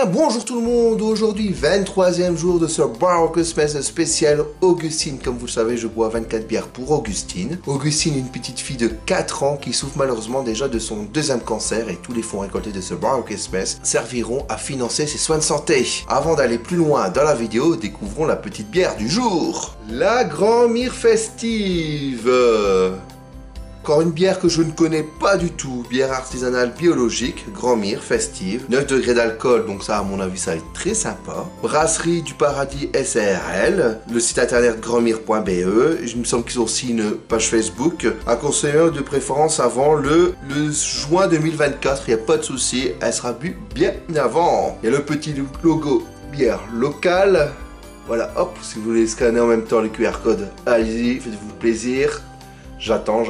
bien, bonjour tout le monde. Aujourd'hui, 23e jour de ce Bar Christmas spécial Augustine. Comme vous le savez, je bois 24 bières pour Augustine. Augustine, une petite fille de 4 ans qui souffre malheureusement déjà de son deuxième cancer et tous les fonds récoltés de ce Bar Christmas serviront à financer ses soins de santé. Avant d'aller plus loin dans la vidéo, découvrons la petite bière du jour. La Grand-Mère festive. Encore une bière que je ne connais pas du tout, bière artisanale biologique, Grand-Mère festive, 9 degrés d'alcool, donc ça à mon avis ça va être très sympa. Brasserie du Paradis SARL, le site internet grandmire.be, il me semble qu'ils ont aussi une page Facebook, à conseiller de préférence avant le juin 2024, il n'y a pas de souci, elle sera bue bien avant. Il y a le petit logo bière locale, voilà hop, si vous voulez scanner en même temps le QR code, allez-y, faites-vous plaisir. J'attends,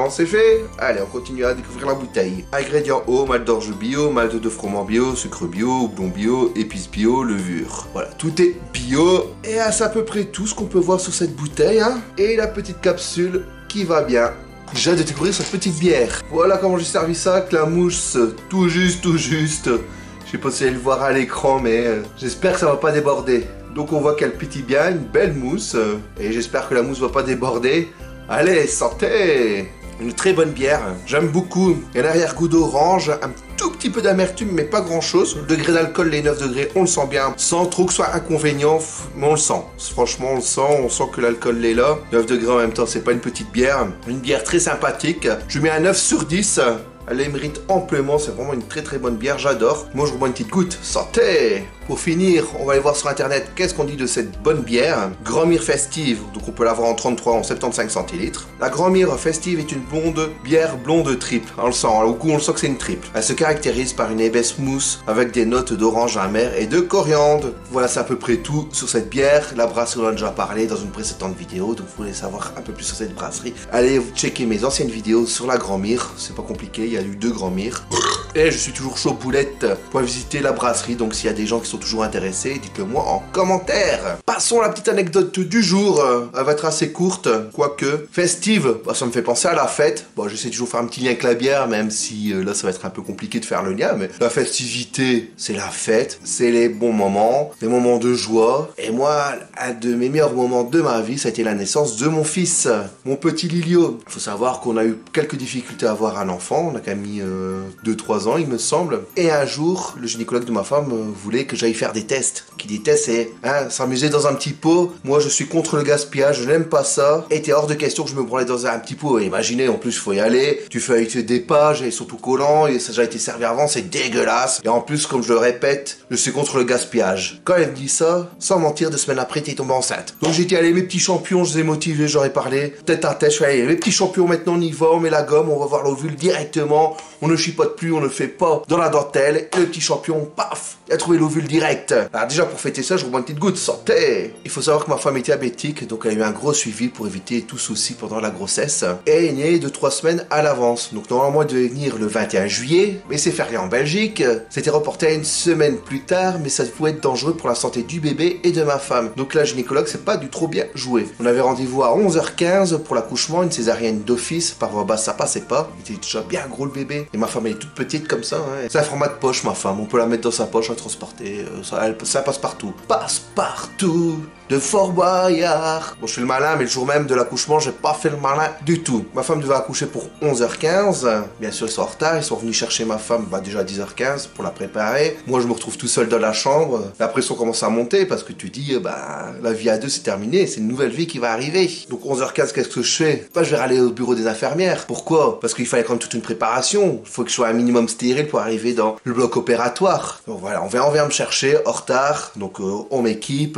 c'est fait. Allez, on continue à découvrir la bouteille. Ingrédients eau, malt d'orge bio, malt de froment bio, sucre bio, houblon bio, épices bio, levure. Voilà, tout est bio. Et c'est à peu près tout ce qu'on peut voir sur cette bouteille, hein. Et la petite capsule qui va bien. J'ai hâte de découvrir cette petite bière. Voilà comment j'ai servi ça, avec la mousse tout juste. Je sais pas si vous allez le voir à l'écran, mais j'espère que ça va pas déborder. Donc on voit qu'elle pétille bien, une belle mousse, et j'espère que la mousse va pas déborder. Allez, santé! Une très bonne bière, j'aime beaucoup. Il y a un arrière-goût d'orange, un tout petit peu d'amertume, mais pas grand-chose. Le degré d'alcool, les 9 degrés, on le sent bien, sans trop que ce soit inconvénient, mais on le sent. Franchement, on sent que l'alcool est là. 9 degrés en même temps, c'est pas une petite bière. Une bière très sympathique. Je mets un 9 sur 10. Elle les mérite amplement, c'est vraiment une très bonne bière, j'adore. Moi je bois une petite goutte, santé! Pour finir, on va aller voir sur internet qu'est-ce qu'on dit de cette bonne bière. Grand-Mère festive, donc on peut l'avoir en 33 en 75 centilitres. La Grand-Mère festive est une bière blonde triple. On le sent, au goût on le sent que c'est une triple. Elle se caractérise par une épaisse mousse avec des notes d'orange amère et de coriandre. Voilà, c'est à peu près tout sur cette bière. La brasserie, on en a déjà parlé dans une précédente vidéo, donc vous voulez savoir un peu plus sur cette brasserie. Allez checker mes anciennes vidéos sur la Grand-Mère, c'est pas compliqué, il y a eu 2 Grand-Mères. Et je suis toujours chaud boulette pour visiter la brasserie, donc s'il y a des gens qui sont toujours intéressés, dites-le moi en commentaire. Passons à la petite anecdote du jour, elle va être assez courte, quoique festive, bah, ça me fait penser à la fête. Bon, j'essaie toujours de faire un petit lien avec la bière, même si là ça va être un peu compliqué de faire le lien, mais la festivité, c'est la fête, c'est les bons moments, les moments de joie. Et moi, un de mes meilleurs moments de ma vie, ça a été la naissance de mon fils, mon petit Lilio. Il faut savoir qu'on a eu quelques difficultés à avoir un enfant, on a quand même mis 2-3 ans il me semble, et un jour le gynécologue de ma femme voulait que j'aille faire des tests. Qui dit test, c'est s'amuser dans un petit pot. Moi je suis contre le gaspillage, je n'aime pas ça, et était hors de question que je me branlais dans un petit pot. Et imaginez, en plus il faut y aller, tu fais avec des pages et surtout collants, et ça a déjà été servi avant, c'est dégueulasse, et en plus comme je le répète, je suis contre le gaspillage. Quand elle me dit ça, sans mentir, 2 semaines après t'es tombée enceinte. Donc j'ai dit allez mes petits champions, je les ai motivés, j'aurais parlé tête à tête, je fais allez mes petits champions, maintenant on y va, on met la gomme, on va voir l'ovule directement, on ne chipote plus, on ne fait pas dans la dentelle, et le petit champion, paf, il a trouvé l'ovule direct. Alors déjà pour fêter ça, je reprends une petite goutte, santé. Il faut savoir que ma femme est diabétique, donc elle a eu un gros suivi pour éviter tout souci pendant la grossesse. Et elle est née de 3 semaines à l'avance. Donc normalement elle devait venir le 21 juillet, mais c'est férié en Belgique. C'était reporté à une semaine plus tard, mais ça pouvait être dangereux pour la santé du bébé et de ma femme. Donc la gynécologue c'est pas du trop bien joué. On avait rendez-vous à 11h15 pour l'accouchement, une césarienne d'office, par voie basse ça passait pas. Il était déjà bien gros le bébé. Et ma femme elle est toute petite comme ça, hein. C'est un format de poche ma femme, on peut la mettre dans sa poche, la transporter, ça passe partout. Passe partout de Fort Boyard. Bon, je fais le malin, mais le jour même de l'accouchement, j'ai pas fait le malin du tout. Ma femme devait accoucher pour 11h15. Bien sûr, ils sont en retard. Ils sont venus chercher ma femme, déjà à 10h15 pour la préparer. Moi, je me retrouve tout seul dans la chambre. La pression commence à monter parce que tu dis, la vie à deux, c'est terminé. C'est une nouvelle vie qui va arriver. Donc, 11h15, qu'est-ce que je fais? Je vais aller au bureau des infirmières. Pourquoi? Parce qu'il fallait quand même toute une préparation. Il faut que je sois un minimum stérile pour arriver dans le bloc opératoire. Donc, voilà, on vient me chercher en retard. Donc, on m'équipe.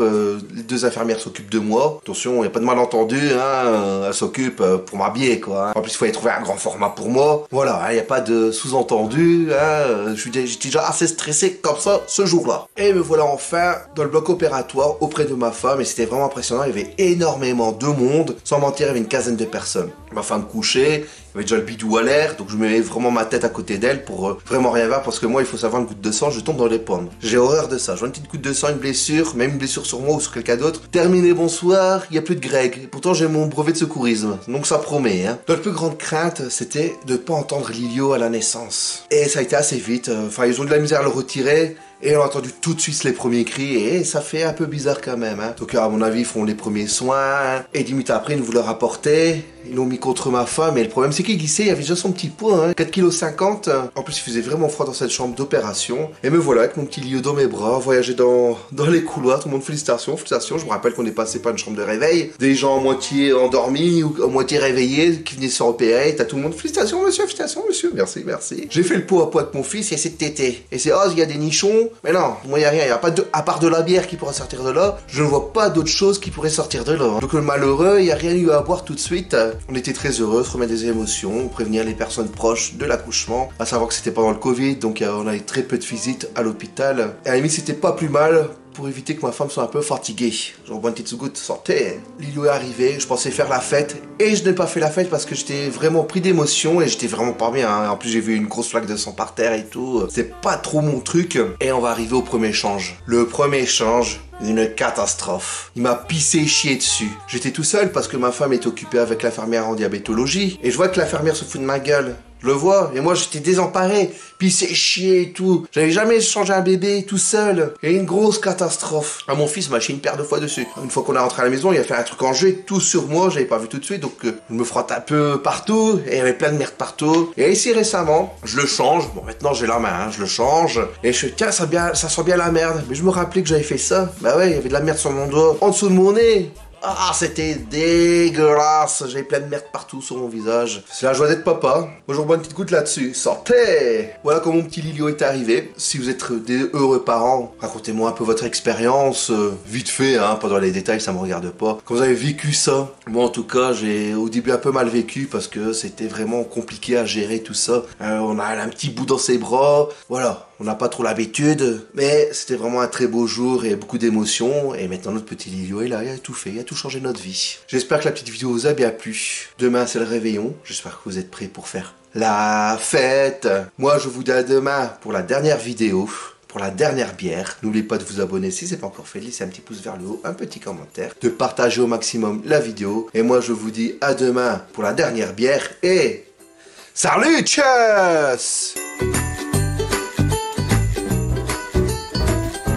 Les 2 infirmières s'occupent de moi. Attention, il n'y a pas de malentendu, hein. Elles s'occupent pour m'habiller, quoi. En plus, il fallait trouver un grand format pour moi. Voilà, il n'y a pas de sous-entendu, hein. J'étais déjà assez stressé comme ça ce jour-là. Et me voilà enfin dans le bloc opératoire auprès de ma femme et c'était vraiment impressionnant. Il y avait énormément de monde. Sans mentir, il y avait une quinzaine de personnes. Ma femme couchée, il J'avais déjà le bidou à l'air, donc je mets vraiment ma tête à côté d'elle pour vraiment rien voir, parce que moi, il faut savoir, une goutte de sang, je tombe dans les pommes. J'ai horreur de ça. Je vois une petite goutte de sang, une blessure, même une blessure sur moi ou sur quelqu'un d'autre. Terminé, bonsoir, il n'y a plus de Greg. Et pourtant, j'ai mon brevet de secourisme, donc ça promet. Hein. Notre plus grande crainte, c'était de ne pas entendre Lilio à la naissance. Et ça a été assez vite. Enfin, ils ont de la misère à le retirer. Et on a entendu tout de suite les premiers cris, et ça fait un peu bizarre quand même. Hein. Donc à mon avis, ils font les premiers soins, et 10 minutes après, ils nous le rapportaient, ils l'ont mis contre ma femme, et le problème c'est qu'il glissait, il avait déjà son petit poids, hein, 4,50 kg. En plus, il faisait vraiment froid dans cette chambre d'opération. Et me voilà avec mon petit Lio dans mes bras, voyager dans les couloirs, tout le monde félicitations. Je me rappelle qu'on est passé par une chambre de réveil, des gens à moitié endormis ou à moitié réveillés qui venaient se faire opérer, t'as tout le monde, félicitations monsieur, merci, merci. J'ai fait le pot à pot avec mon fils, et c'est tété. Et c'est, oh, il y a des nichons. Mais non, moi il n'y a rien, il n'y a pas à part de la bière qui pourrait sortir de là, je ne vois pas d'autre chose qui pourrait sortir de là. Donc le malheureux, il n'y a rien eu à boire tout de suite. On était très heureux, se remettre des émotions, prévenir les personnes proches de l'accouchement, à savoir que c'était pendant le Covid, donc on a eu très peu de visites à l'hôpital. Et à la limite, c'était pas plus mal, pour éviter que ma femme soit un peu fatiguée. J'en bois une petite goutte, sortez. Lilio est arrivé, je pensais faire la fête, et je n'ai pas fait la fête parce que j'étais vraiment pris d'émotion, et j'étais vraiment pas bien. Hein. En plus, j'ai vu une grosse flaque de sang par terre et tout. C'est pas trop mon truc. Et on va arriver au premier échange. Le premier échange, une catastrophe. Il m'a pissé chier dessus. J'étais tout seul parce que ma femme est occupée avec l'infirmière en diabétologie, et je vois que l'infirmière se fout de ma gueule. Je le vois, et moi j'étais désemparé, pissé chier et tout. J'avais jamais changé un bébé tout seul. Et une grosse catastrophe. Ah, mon fils m'a chié une paire de fois dessus. Une fois qu'on est rentré à la maison, il a fait un truc en jeu, tout sur moi, j'avais pas vu tout de suite, donc je me frotte un peu partout, et il y avait plein de merde partout. Et ici récemment, je le change, bon maintenant j'ai la main, hein, je le change, et je fais, tiens, ça sent bien la merde. Mais je me rappelais que j'avais fait ça. Bah ouais, il y avait de la merde sur mon doigt, en dessous de mon nez. Ah, c'était dégueulasse. J'avais plein de merde partout sur mon visage. C'est la joie d'être papa. Moi, je bois une petite goutte là-dessus. Sortez. Voilà comment mon petit Lilio est arrivé. Si vous êtes des heureux parents, racontez-moi un peu votre expérience. Vite fait, hein, pas dans les détails, ça me regarde pas. Quand vous avez vécu ça. Moi, en tout cas, j'ai au début un peu mal vécu parce que c'était vraiment compliqué à gérer tout ça. On a un petit bout dans ses bras. Voilà. On n'a pas trop l'habitude, mais c'était vraiment un très beau jour et beaucoup d'émotions. Et maintenant, notre petit Lilio est là, il a tout fait, il a tout changé notre vie. J'espère que la petite vidéo vous a bien plu. Demain, c'est le réveillon. J'espère que vous êtes prêts pour faire la fête. Moi, je vous dis à demain pour la dernière vidéo, pour la dernière bière. N'oubliez pas de vous abonner si ce n'est pas encore fait, de laisser un petit pouce vers le haut, un petit commentaire, de partager au maximum la vidéo. Et moi, je vous dis à demain pour la dernière bière et... Salut, tchuss!